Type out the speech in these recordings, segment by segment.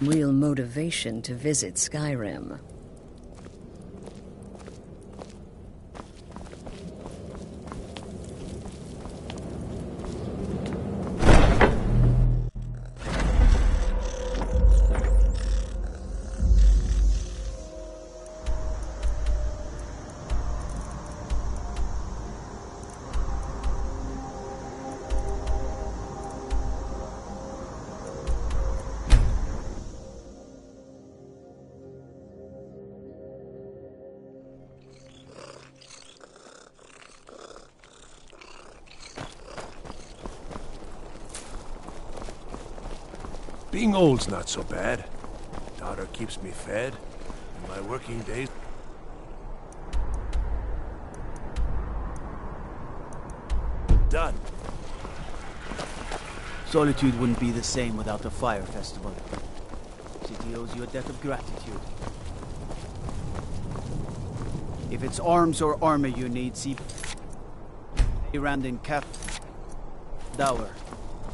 Real motivation to visit Skyrim. Being old's not so bad. Daughter keeps me fed, and my working days... done. Solitude wouldn't be the same without the fire festival. City owes you a debt of gratitude. If it's arms or armor you need, see... Randin Cap... Dower.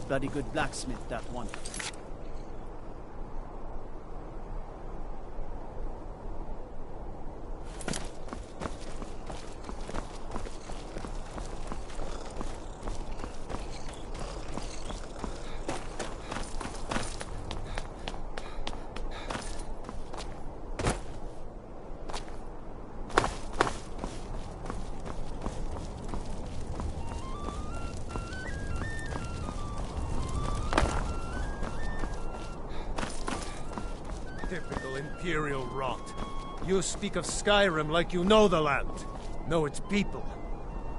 Bloody good blacksmith, that one. Typical Imperial rot. You speak of Skyrim like you know the land. Know its people.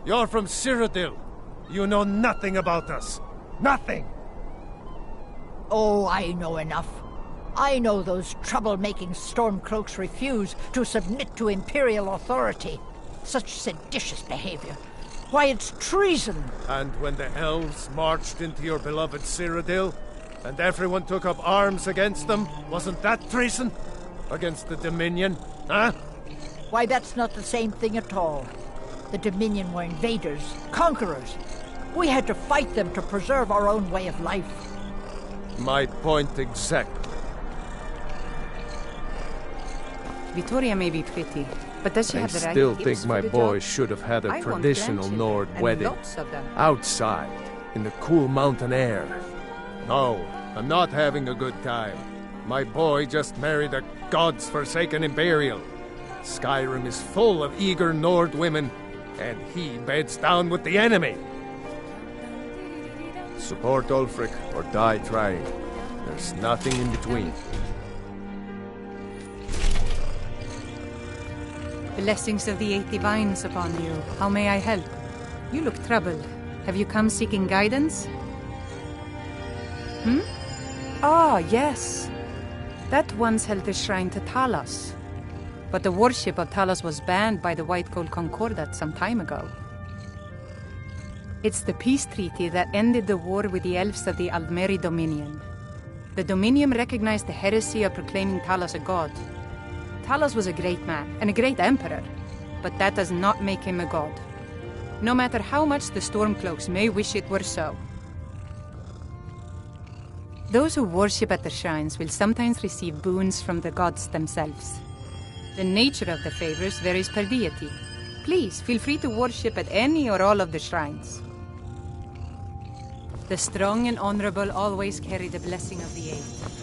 You're from Cyrodiil. You know nothing about us. Nothing! Oh, I know enough. I know those trouble-making Stormcloaks refuse to submit to Imperial authority. Such seditious behavior. Why, it's treason! And when the elves marched into your beloved Cyrodiil, and everyone took up arms against them, wasn't that treason? Against the Dominion, huh? Why, that's not the same thing at all. The Dominion were invaders, conquerors. We had to fight them to preserve our own way of life. My point exactly. Vittoria may be pretty, but does she I have the right still gifts think for my the boy job? should have had a I want traditional grandchildren, Nord and wedding. lots of them. Outside, in the cool mountain air. No, I'm not having a good time. My boy just married a god's forsaken Imperial. Skyrim is full of eager Nord women, and he beds down with the enemy. Support Ulfric or die trying. There's nothing in between. Blessings of the 80 vines upon you. How may I help? You look troubled. Have you come seeking guidance? Ah, yes. That once held the shrine to Talos. But the worship of Talos was banned by the White Gold Concordat some time ago. It's the peace treaty that ended the war with the elves of the Aldmeri Dominion. The Dominion recognized the heresy of proclaiming Talos a god. Talos was a great man and a great emperor, but that does not make him a god. No matter how much the Stormcloaks may wish it were so. Those who worship at the shrines will sometimes receive boons from the gods themselves. The nature of the favors varies per deity. Please, feel free to worship at any or all of the shrines. The strong and honorable always carry the blessing of the Eight.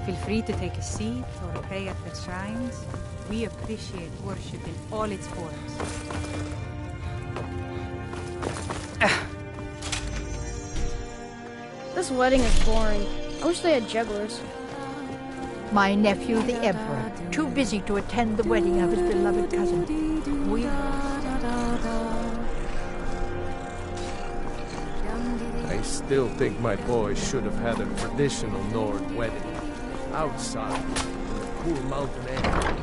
Feel free to take a seat or pray at the shrines. We appreciate worship in all its forms. This wedding is boring. I wish they had jugglers. My nephew, the Emperor, too busy to attend the wedding of his beloved cousin. We I still think my boy should have had a traditional Nord wedding. Outside, in the cool mountain air.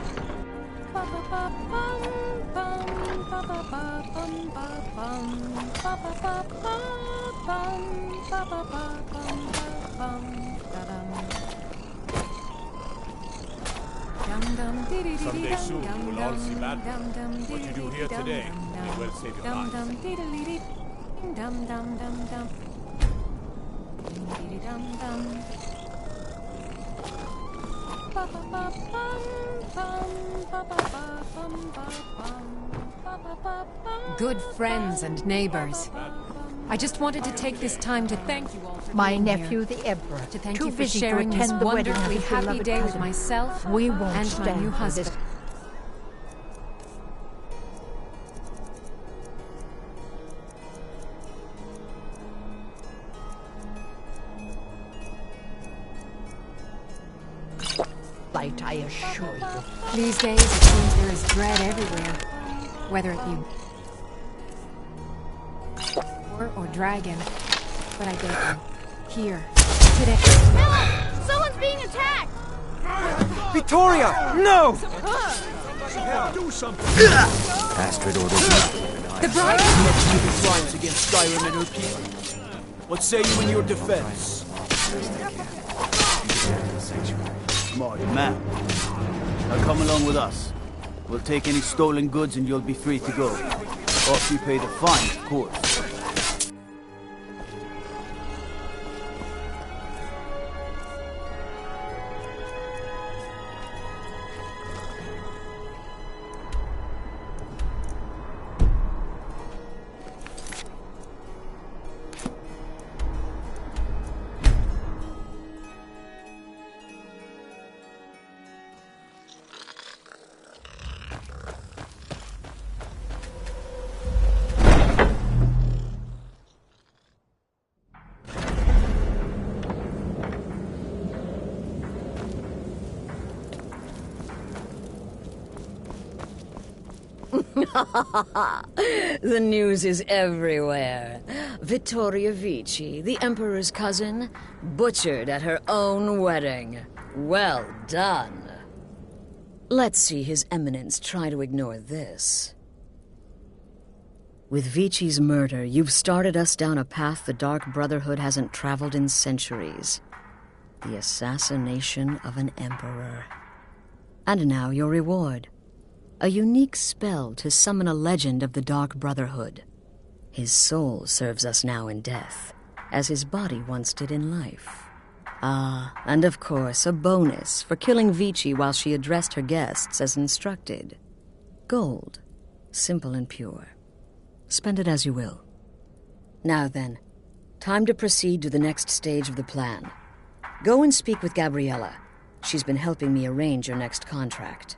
Someday soon, we'll all see battle. What you do here today may well save your lives. Good friends and neighbors. I just wanted to take this time to thank you all for My being nephew, here. the Emperor, To thank too you for busy to sharing this attend the wedding of wonderfully his happy beloved day with cousin. myself We won't and my stand new for this. husband. Light, I assure you. These days, it seems there is dread everywhere. Whether it be war or dragon. But I beg you, here, today. Help! Someone's being attacked! Vittoria! No! Do something! Astrid orders me to keep an eye The bride Committing crimes against Skyrim and her people. What say you in your defense? Smart man. Now come along with us. We'll take any stolen goods and you'll be free to go. After you pay the fine, of course. The news is everywhere. Vittoria Vici, the Emperor's cousin, butchered at her own wedding. Well done. Let's see His Eminence try to ignore this. With Vici's murder, you've started us down a path the Dark Brotherhood hasn't traveled in centuries. The assassination of an emperor. And now your reward. A unique spell to summon a legend of the Dark Brotherhood. His soul serves us now in death, as his body once did in life. Ah, and of course, a bonus for killing Vici while she addressed her guests as instructed. Gold, simple and pure. Spend it as you will. Now then, time to proceed to the next stage of the plan. Go and speak with Gabriella. She's been helping me arrange your next contract.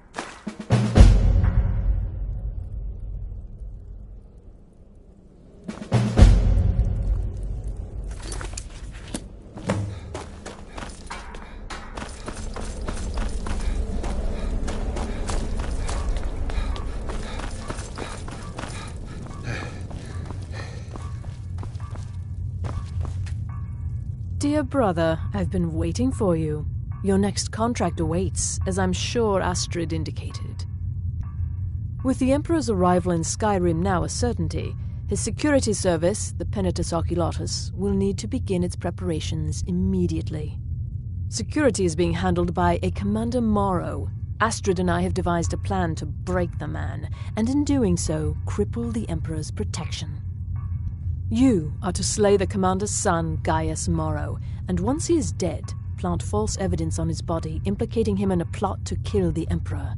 Dear brother, I've been waiting for you. Your next contract awaits, as I'm sure Astrid indicated. With the Emperor's arrival in Skyrim now a certainty, his security service, the Penitus Oculatus, will need to begin its preparations immediately. Security is being handled by a Commander Morrow. Astrid and I have devised a plan to break the man, and in doing so, cripple the Emperor's protection. You are to slay the Commander's son, Gaius Morrow, and once he is dead, plant false evidence on his body, implicating him in a plot to kill the Emperor.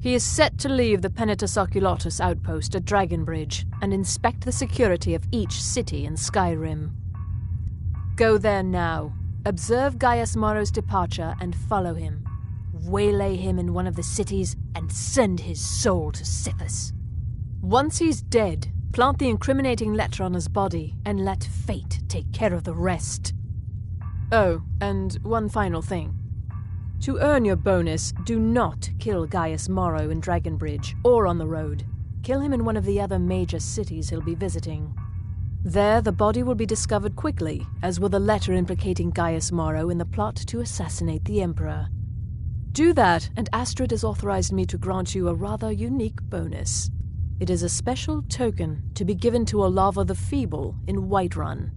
He is set to leave the Penitus Oculatus outpost at Dragonbridge and inspect the security of each city in Skyrim. Go there now, Observe Gaius Morrow's departure and follow him. Waylay him in one of the cities and send his soul to Sithis. Once he's dead, plant the incriminating letter on his body and let fate take care of the rest. Oh, and one final thing. To earn your bonus, do not kill Gaius Morrow in Dragonbridge or on the road. Kill him in one of the other major cities he'll be visiting. There, the body will be discovered quickly, as will the letter implicating Gaius Morrow in the plot to assassinate the Emperor. Do that, and Astrid has authorized me to grant you a rather unique bonus. It is a special token to be given to Olava the Feeble in Whiterun.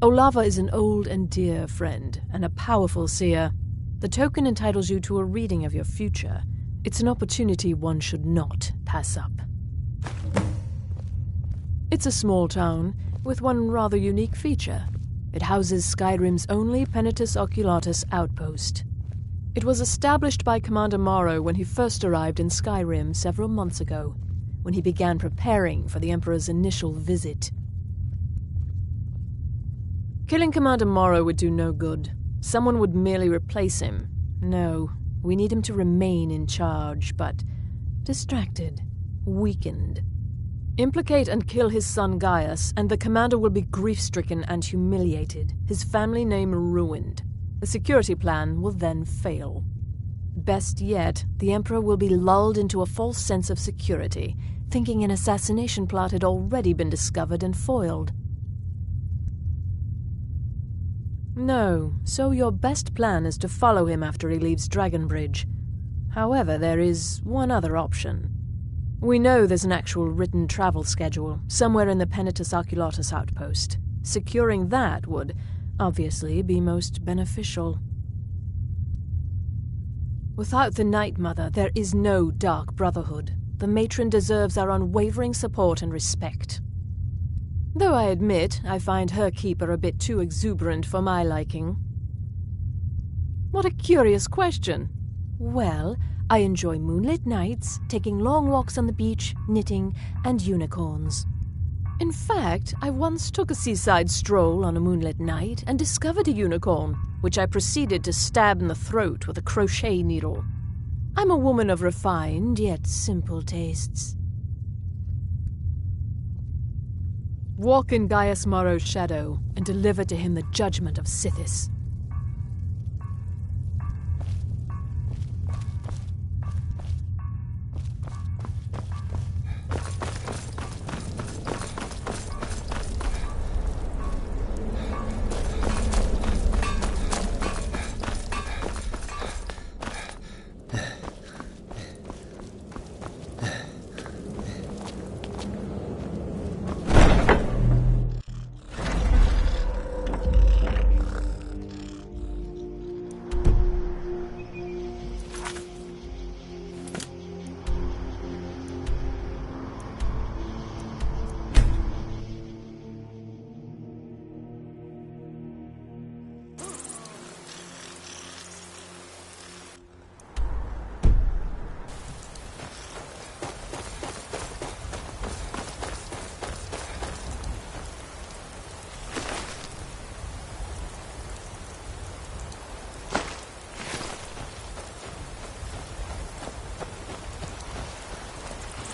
Olava is an old and dear friend, and a powerful seer. The token entitles you to a reading of your future. It's an opportunity one should not pass up. It's a small town, with one rather unique feature. It houses Skyrim's only Penitus Oculatus outpost. It was established by Commander Morrow when he first arrived in Skyrim several months ago, when he began preparing for the Emperor's initial visit. Killing Commander Morrow would do no good. Someone would merely replace him. No, we need him to remain in charge, but distracted, weakened. Implicate and kill his son Gaius, and the commander will be grief-stricken and humiliated, his family name ruined. The security plan will then fail. Best yet, the Emperor will be lulled into a false sense of security, thinking an assassination plot had already been discovered and foiled. No, so your best plan is to follow him after he leaves Dragonbridge. However, there is one other option. We know there's an actual written travel schedule, somewhere in the Penitus Oculatus outpost. Securing that would, obviously, be most beneficial. Without the Night Mother, there is no Dark Brotherhood. The matron deserves our unwavering support and respect. Though I admit I find her keeper a bit too exuberant for my liking. What a curious question. Well, I enjoy moonlit nights, taking long walks on the beach, knitting, and unicorns. In fact, I once took a seaside stroll on a moonlit night and discovered a unicorn, which I proceeded to stab in the throat with a crochet needle. I'm a woman of refined yet simple tastes. Walk in Gaius Morrow's shadow and deliver to him the judgment of Sithis.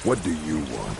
What do you want?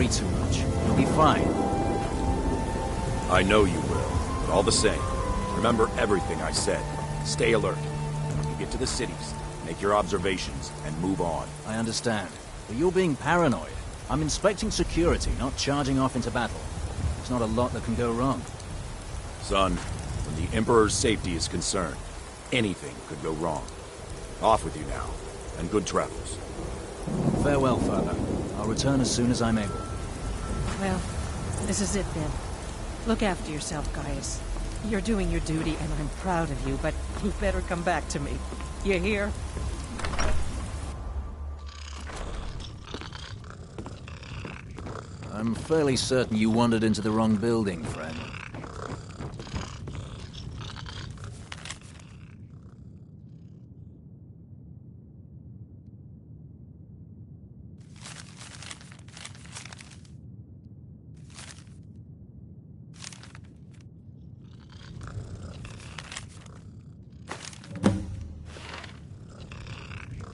worry too much. You'll be fine. I know you will, but all the same, remember everything I said. Stay alert. When you get to the cities, make your observations, and move on. I understand. But you're being paranoid. I'm inspecting security, not charging off into battle. There's not a lot that can go wrong. Son, when the Emperor's safety is concerned, anything could go wrong. Off with you now, and good travels. Farewell, Father. I'll return as soon as I'm able. Well, this is it then. Look after yourself, Gaius. You're doing your duty, and I'm proud of you, but you better come back to me. You hear? I'm fairly certain you wandered into the wrong building, friend.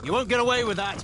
You won't get away with that!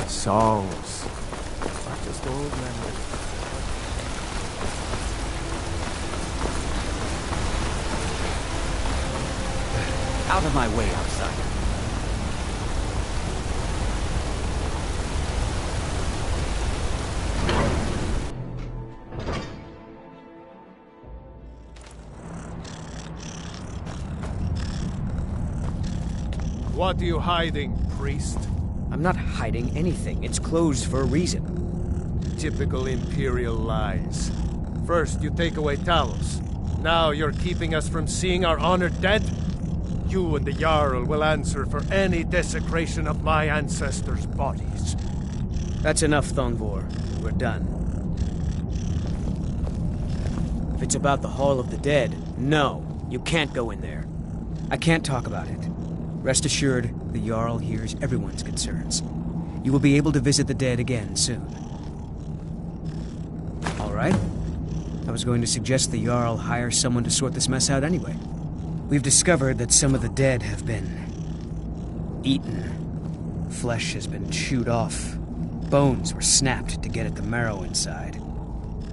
Songs are just old memories. Out of my way, outsider. What are you hiding, priest? I'm not hiding anything. It's closed for a reason. Typical Imperial lies. First, you take away Talos. Now you're keeping us from seeing our honored dead? You and the Jarl will answer for any desecration of my ancestors' bodies. That's enough, Thongvor. We're done. If it's about the Hall of the Dead, no, you can't go in there. I can't talk about it. Rest assured, the Jarl hears everyone's concerns. You will be able to visit the dead again soon. All right? I was going to suggest the Jarl hire someone to sort this mess out anyway. We've discovered that some of the dead have been eaten. Flesh has been chewed off. Bones were snapped to get at the marrow inside.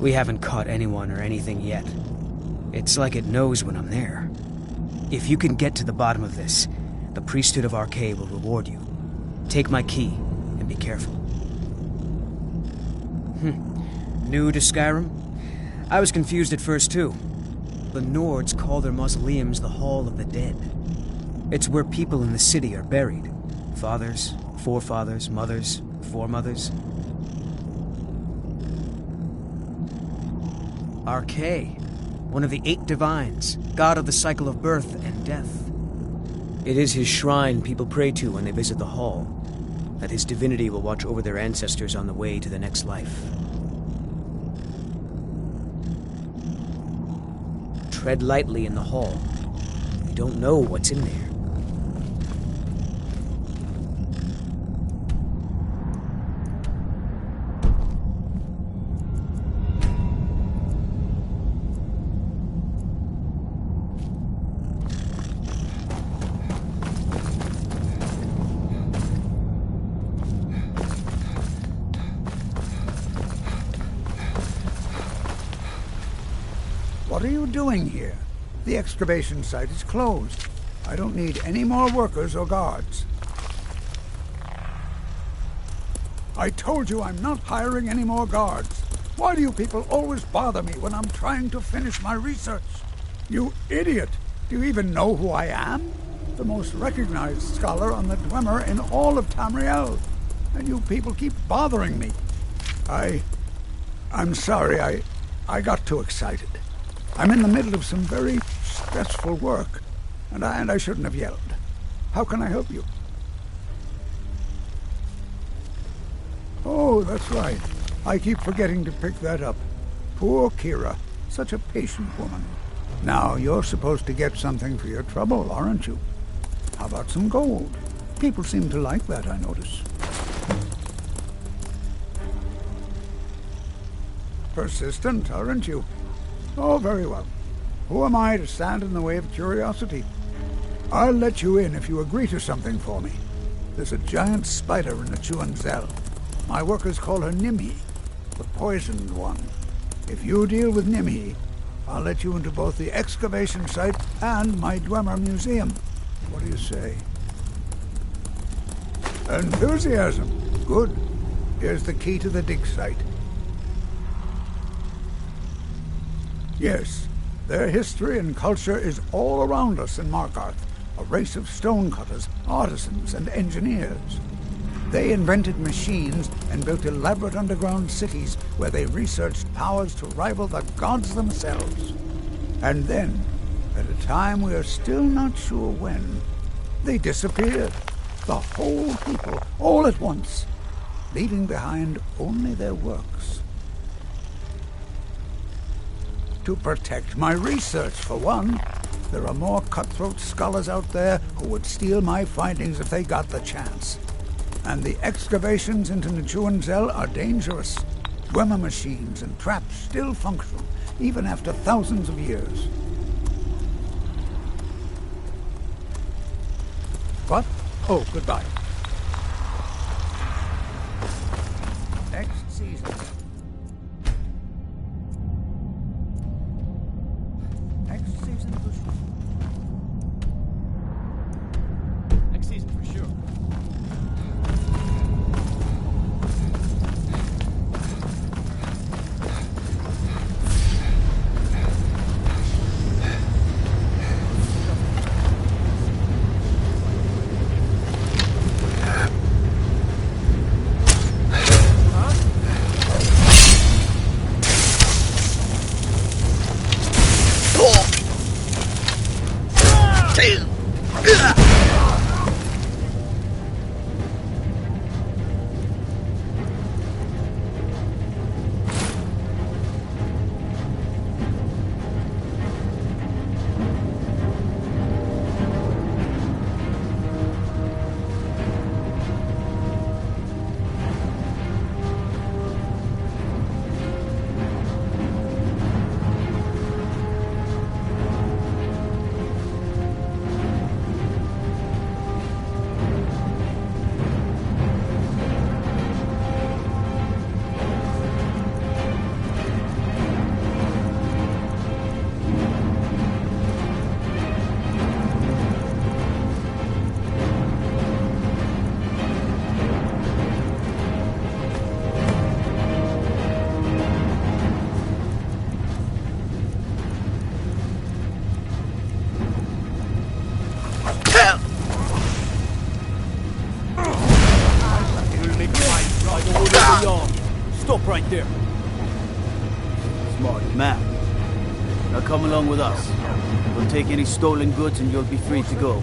We haven't caught anyone or anything yet. It's like it knows when I'm there. If you can get to the bottom of this, the priesthood of Arcade will reward you. Take my key, and be careful. New to Skyrim? I was confused at first, too. The Nords call their mausoleums the Hall of the Dead. It's where people in the city are buried. Fathers, forefathers, mothers, foremothers. Arche, one of the 8 divines, god of the cycle of birth and death. It is his shrine people pray to when they visit the hall, that his divinity will watch over their ancestors on the way to the next life. Tread lightly in the hall. You don't know what's in there. What are you doing here? The excavation site is closed. I don't need any more workers or guards. I told you I'm not hiring any more guards. Why do you people always bother me when I'm trying to finish my research? You idiot! Do you even know who I am? The most recognized scholar on the Dwemer in all of Tamriel. And you people keep bothering me. I'm sorry, I got too excited. I'm in the middle of some very stressful work, and I shouldn't have yelled. How can I help you? Oh, that's right. I keep forgetting to pick that up. Poor Kira, such a patient woman. Now, you're supposed to get something for your trouble, aren't you? How about some gold? People seem to like that, I notice. Persistent, aren't you? Oh, very well. Who am I to stand in the way of curiosity? I'll let you in if you agree to something for me. There's a giant spider in the Chuanzel. My workers call her Nimhi, the poisoned one. If you deal with Nimhi, I'll let you into both the excavation site and my Dwemer museum. What do you say? Enthusiasm. Good. Here's the key to the dig site. Yes, their history and culture is all around us in Markarth, a race of stonecutters, artisans, and engineers. They invented machines and built elaborate underground cities where they researched powers to rival the gods themselves. And then, at a time we are still not sure when, they disappeared. The whole people, all at once, leaving behind only their works. To protect my research, for one. There are more cutthroat scholars out there who would steal my findings if they got the chance. And the excavations into Nechuanzel are dangerous. Dwemer machines and traps still function, even after thousands of years. What? Oh, goodbye. Next season. Next season for sure. Next season for sure. the Jarl. Stop right there. Smart man. Now come along with us. We'll take any stolen goods and you'll be free to go.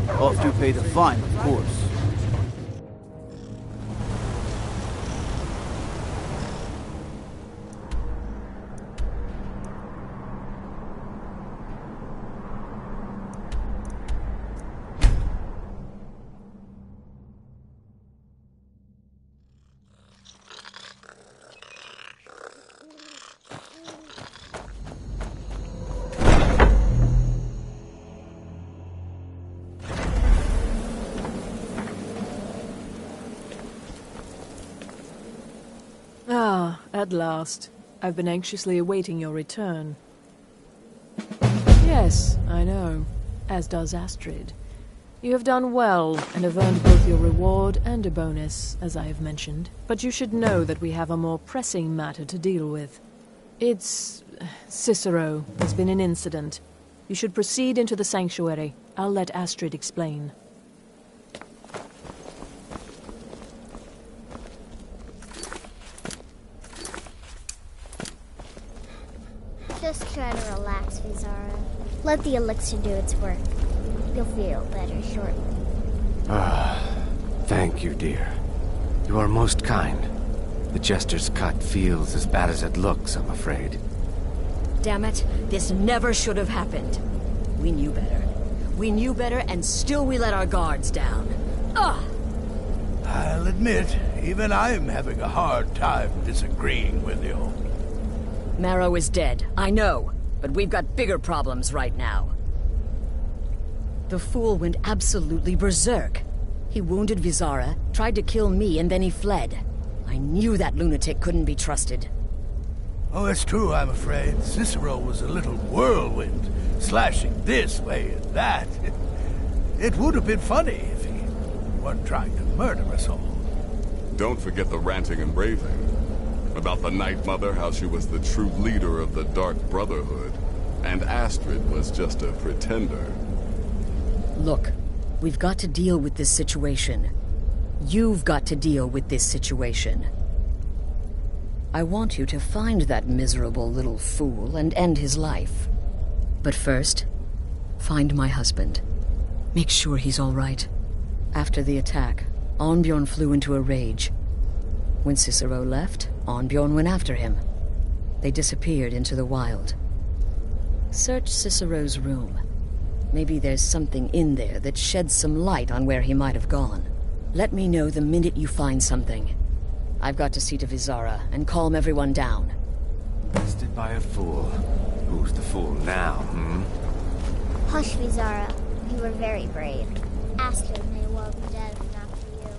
After you pay the fine, of course. Ah, at last. I've been anxiously awaiting your return. Yes, I know. As does Astrid. You have done well, and have earned both your reward and a bonus, as I have mentioned. But you should know that we have a more pressing matter to deal with. It's... Cicero. There's been an incident. You should proceed into the sanctuary. I'll let Astrid explain. Just try to relax, Fjasers. Let the elixir do its work. You'll feel better shortly. Thank you, dear. You are most kind. The Jester's cut feels as bad as it looks, I'm afraid. Damn it, this never should have happened. We knew better. We knew better, and still we let our guards down. Ugh! I'll admit, even I'm having a hard time disagreeing with you. Marrow is dead, I know, but we've got bigger problems right now. The fool went absolutely berserk. He wounded Fjasers, tried to kill me, and then he fled. I knew that lunatic couldn't be trusted. Oh, it's true, I'm afraid. Cicero was a little whirlwind, slashing this way and that. It would have been funny if he weren't trying to murder us all. Don't forget the ranting and raving. About the Night Mother, how she was the true leader of the Dark Brotherhood, and Astrid was just a pretender. Look, we've got to deal with this situation. You've got to deal with this situation. I want you to find that miserable little fool and end his life. But first, find my husband. Make sure he's all right. After the attack, Arnbjorn flew into a rage. When Cicero left, Arnbjorn went after him. They disappeared into the wild. Search Cicero's room. Maybe there's something in there that sheds some light on where he might have gone. Let me know the minute you find something. I've got to see to Fjasers and calm everyone down. Bested by a fool. Who's the fool now, Hush, Fjasers. You were very brave. Astrid may well be dead if not for you.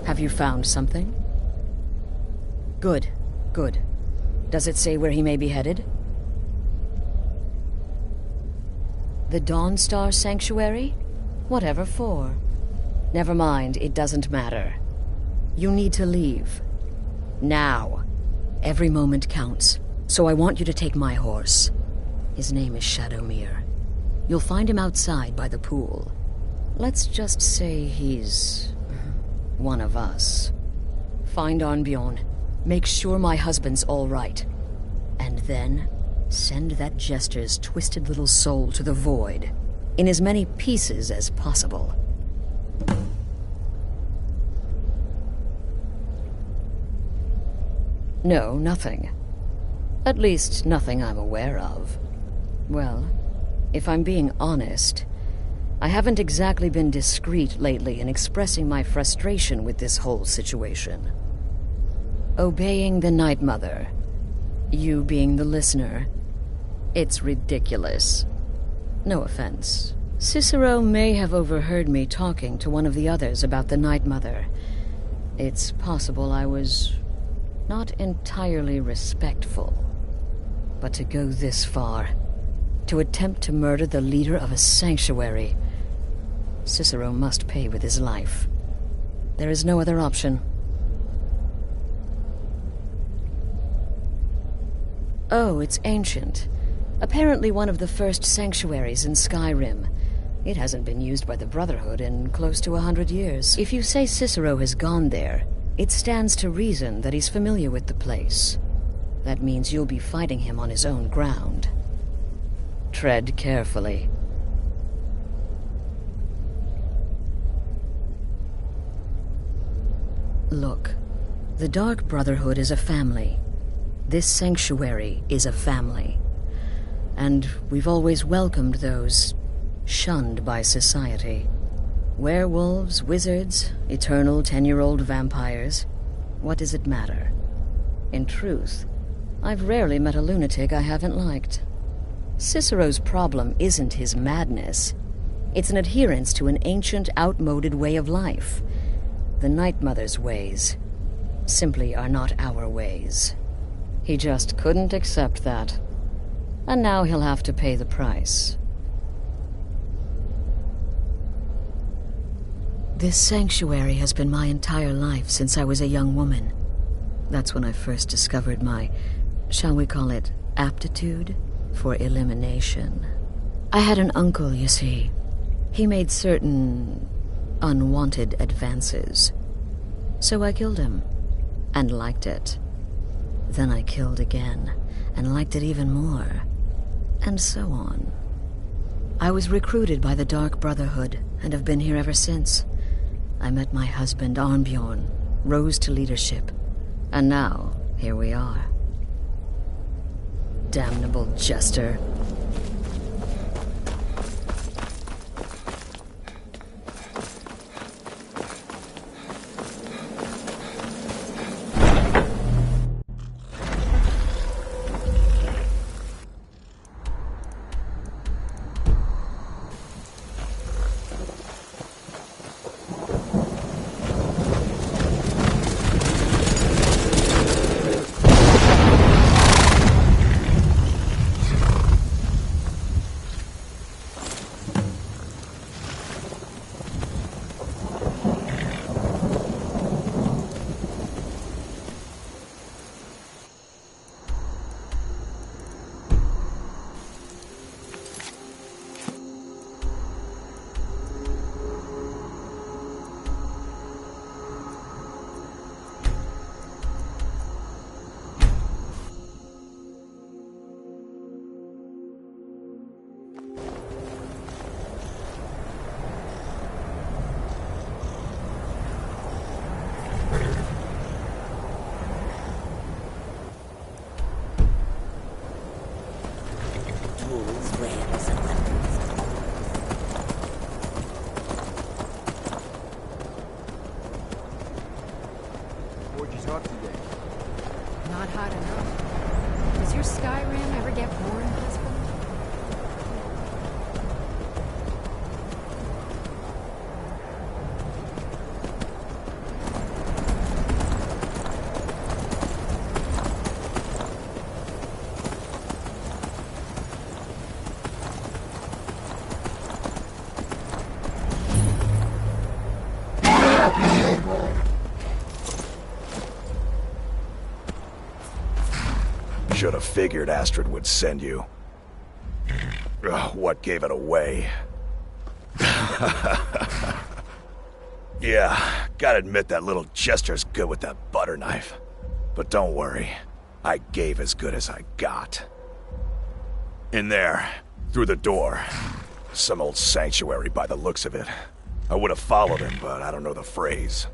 Have you found something? Good, good. Does it say where he may be headed? The Dawnstar Sanctuary? Whatever for. Never mind, it doesn't matter. You need to leave. Now. Every moment counts, so I want you to take my horse. His name is Shadowmere. You'll find him outside by the pool. Let's just say he's one of us. Find Arnbjorn. Make sure my husband's all right. And then send that jester's twisted little soul to the void, in as many pieces as possible. No, nothing. At least, nothing I'm aware of. Well, if I'm being honest, I haven't exactly been discreet lately in expressing my frustration with this whole situation. Obeying the Night Mother, you being the listener, it's ridiculous. No offense. Cicero may have overheard me talking to one of the others about the Night Mother. It's possible I was not entirely respectful. But to go this far, to attempt to murder the leader of a sanctuary, Cicero must pay with his life. There is no other option. Oh, it's ancient. Apparently one of the first sanctuaries in Skyrim. It hasn't been used by the Brotherhood in close to 100 years. If you say Cicero has gone there, it stands to reason that he's familiar with the place. That means you'll be fighting him on his own ground. Tread carefully. Look, the Dark Brotherhood is a family. This sanctuary is a family. And we've always welcomed those shunned by society. Werewolves, wizards, eternal 10-year-old vampires. What does it matter? In truth, I've rarely met a lunatic I haven't liked. Cicero's problem isn't his madness. It's an adherence to an ancient, outmoded way of life. The Night Mother's ways simply are not our ways. He just couldn't accept that. And now he'll have to pay the price. This sanctuary has been my entire life since I was a young woman. That's when I first discovered my, shall we call it, aptitude for elimination. I had an uncle, you see. He made certain unwanted advances. So I killed him, and liked it. Then I killed again, and liked it even more. And so on. I was recruited by the Dark Brotherhood, and have been here ever since. I met my husband, Arnbjorn, rose to leadership, and now, here we are. Damnable jester. Not hot enough. Does your Skyrim ever get boring, husband? Should have figured Astrid would send you. Ugh, what gave it away? Yeah, gotta admit that little Jester's good with that butter knife. But don't worry, I gave as good as I got. In there, through the door. Some old sanctuary by the looks of it. I would have followed him, but I don't know the phrase.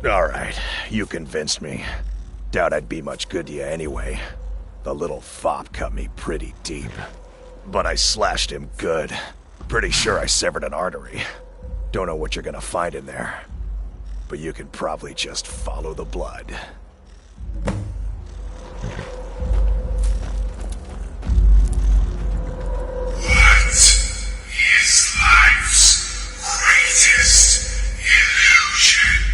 Alright, you convinced me. Doubt I'd be much good to you anyway. The little fop cut me pretty deep. But I slashed him good. Pretty sure I severed an artery. Don't know what you're gonna find in there. But you can probably just follow the blood. What is life's greatest illusion?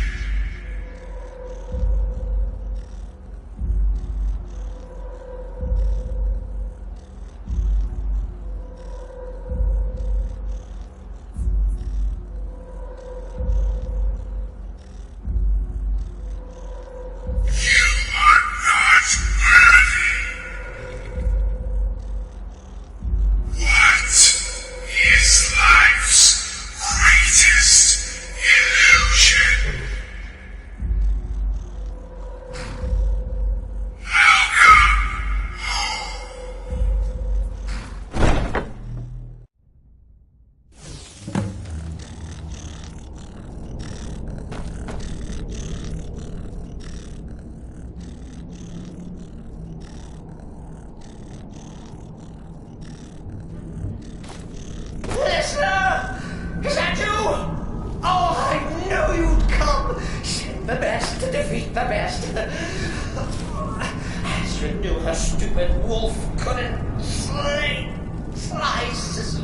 Astrid knew her stupid wolf couldn't slice Cicero.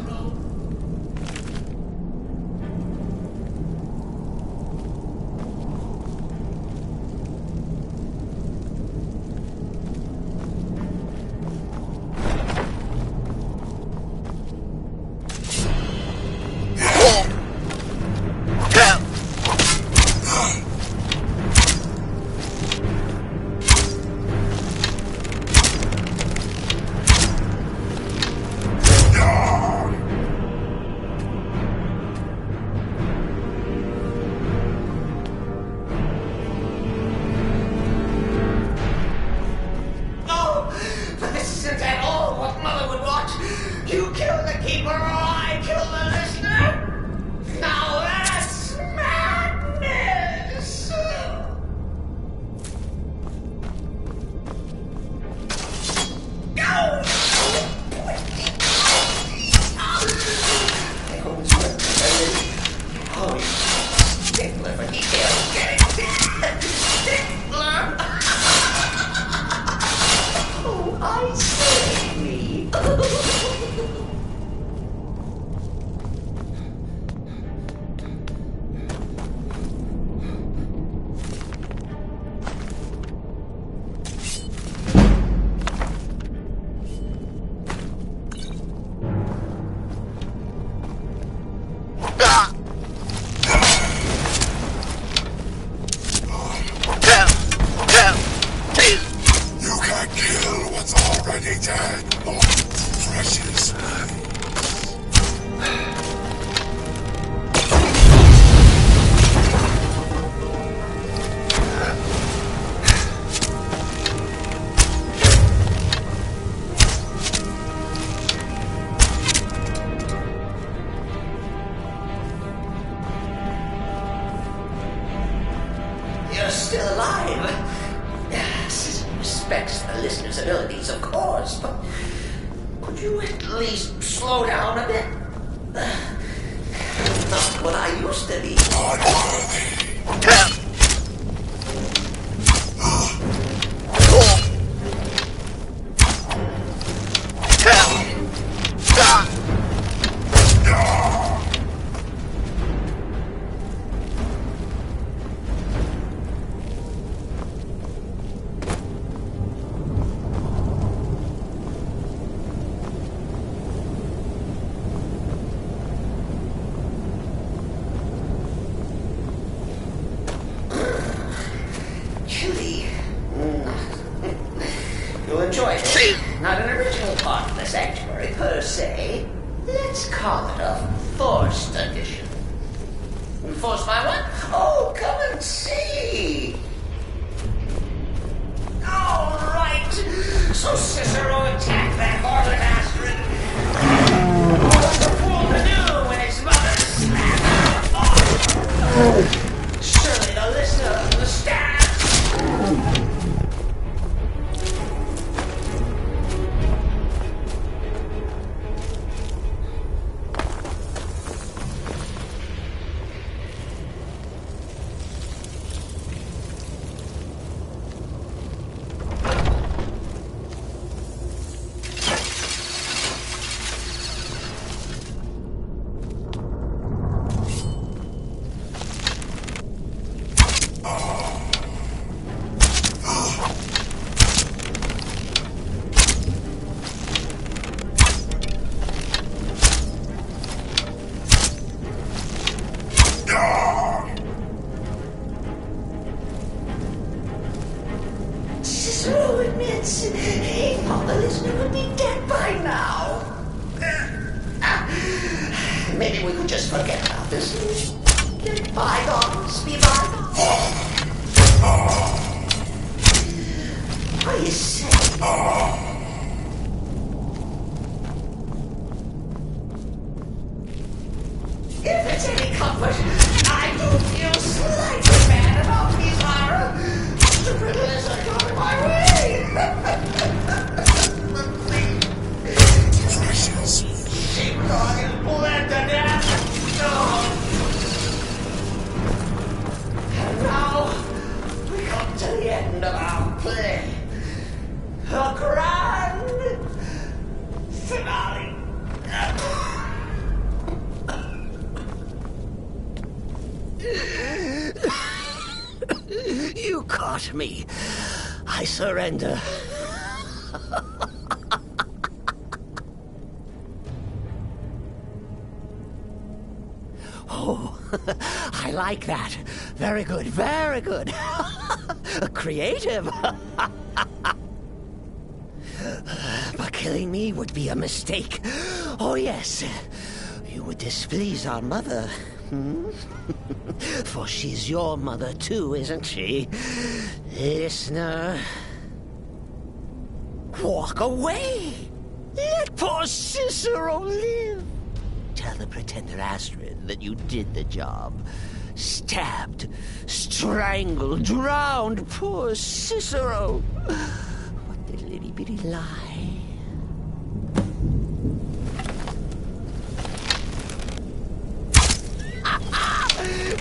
enjoyed it. Not an original part of the sanctuary per se. Let's call it a forced addition. Forced by what? Oh, come and see. All right. So Cicero attacked that northern Astrid. What's the fool to do when his mother slapped her? Surely the listener understands. Cicero admits he thought the listener would be dead by now. Maybe we could just forget about this. Let bygones be bygones. What do you say? If it's any comfort, I do feel slightly bad about Fjasers. The privilege I got in my way. Precious. Sheepdog is bled to death. Oh. And now we come to the end of our play. A grand finale. You caught me. I surrender. Oh, I like that. Very good, very good. Creative. But killing me would be a mistake. Oh, yes. You would displease our mother. For she's your mother too, isn't she? Listener. Walk away. Let poor Cicero live. Tell the pretender Astrid that you did the job. Stabbed, strangled, drowned poor Cicero. What little itty bitty lie.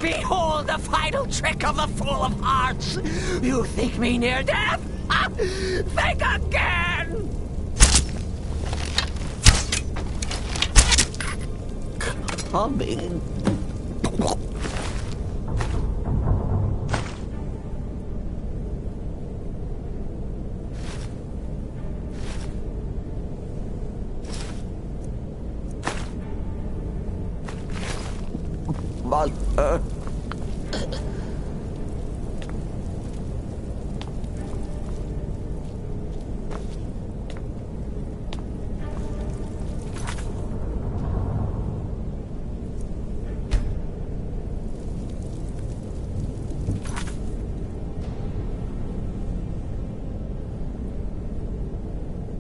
Behold the final trick of the Fool of Hearts! You think me near death? Think again! Coming. Mother.